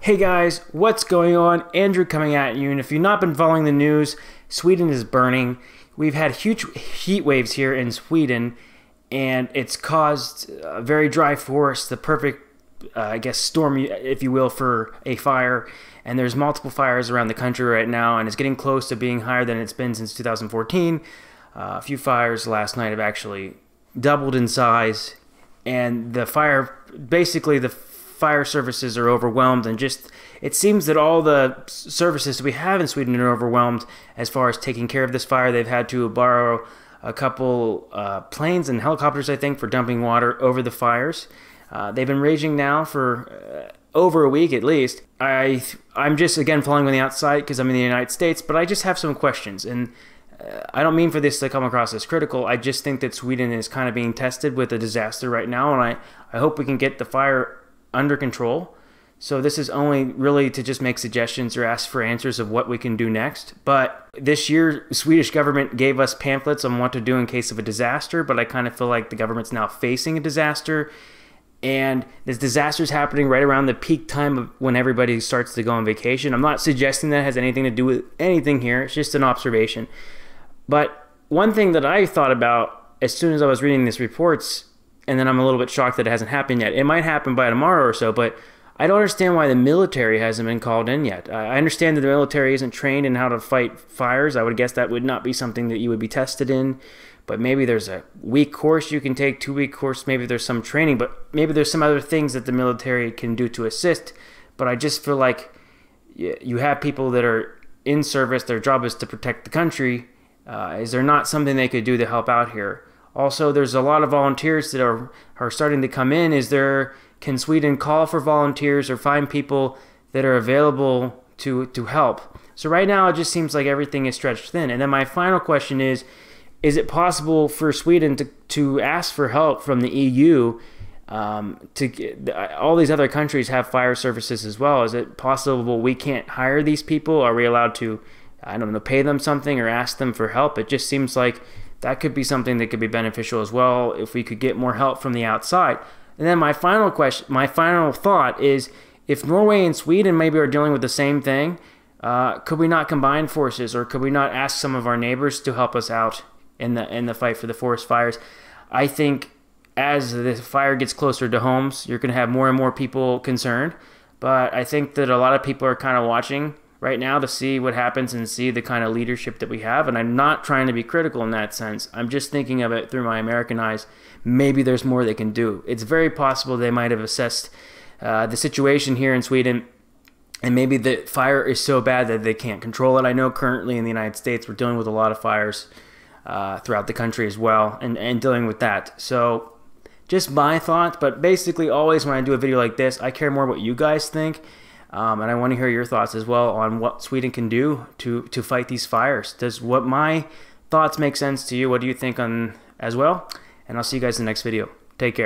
Hey guys, what's going on? Andrew coming at you, and if you've not been following the news, Sweden is burning. We've had huge heat waves here in Sweden, and it's caused a very dry forest, the perfect, I guess, storm, if you will, for a fire. And there's multiple fires around the country right now, and it's getting close to being higher than it's been since 2014. A few fires last night have actually doubled in size, and the fire services are overwhelmed, and just it seems that all the services we have in Sweden are overwhelmed as far as taking care of this fire. They've had to borrow a couple planes and helicopters, I think, for dumping water over the fires. They've been raging now for over a week at least. I'm just again following on the outside because I'm in the United States, but I just have some questions, and I don't mean for this to come across as critical. I just think that Sweden is kind of being tested with a disaster right now, and I hope we can get the fire under control. So this is only really to just make suggestions or ask for answers of what we can do next. But this year, the Swedish government gave us pamphlets on what to do in case of a disaster, but I kind of feel like the government's now facing a disaster, and this disaster is happening right around the peak time of when everybody starts to go on vacation. I'm not suggesting that has anything to do with anything here. It's just an observation. But one thing that I thought about as soon as I was reading these reports, and then I'm a little bit shocked that it hasn't happened yet. It might happen by tomorrow or so, but I don't understand why the military hasn't been called in yet. I understand that the military isn't trained in how to fight fires. I would guess that would not be something that you would be tested in, but maybe there's a week course you can take, 2-week course, maybe there's some training, but maybe there's some other things that the military can do to assist. But I just feel like you have people that are in service, their job is to protect the country. Is there not something they could do to help out here? Also, there's a lot of volunteers that are starting to come in. Can Sweden call for volunteers or find people that are available to help? So right now, it just seems like everything is stretched thin. And then my final question is it possible for Sweden to ask for help from the EU? All these other countries have fire services as well. Is it possible we can't hire these people? Are we allowed to, I don't know, pay them something or ask them for help? It just seems like that could be something that could be beneficial as well if we could get more help from the outside. And then my final thought is, if Norway and Sweden maybe are dealing with the same thing, could we not combine forces, or could we not ask some of our neighbors to help us out in the fight for the forest fires? I think as the fire gets closer to homes, you're going to have more and more people concerned. But I think that a lot of people are kind of watching right now to see what happens and see the kind of leadership that we have. And I'm not trying to be critical in that sense. I'm just thinking of it through my American eyes. Maybe there's more they can do. It's very possible they might have assessed the situation here in Sweden, and maybe the fire is so bad that they can't control it. I know currently in the United States we're dealing with a lot of fires throughout the country as well, and dealing with that. So just my thoughts, but basically always when I do a video like this, I care more what you guys think. And I want to hear your thoughts as well on what Sweden can do to fight these fires. Does what my thoughts make sense to you? What do you think on as well? And I'll see you guys in the next video. Take care.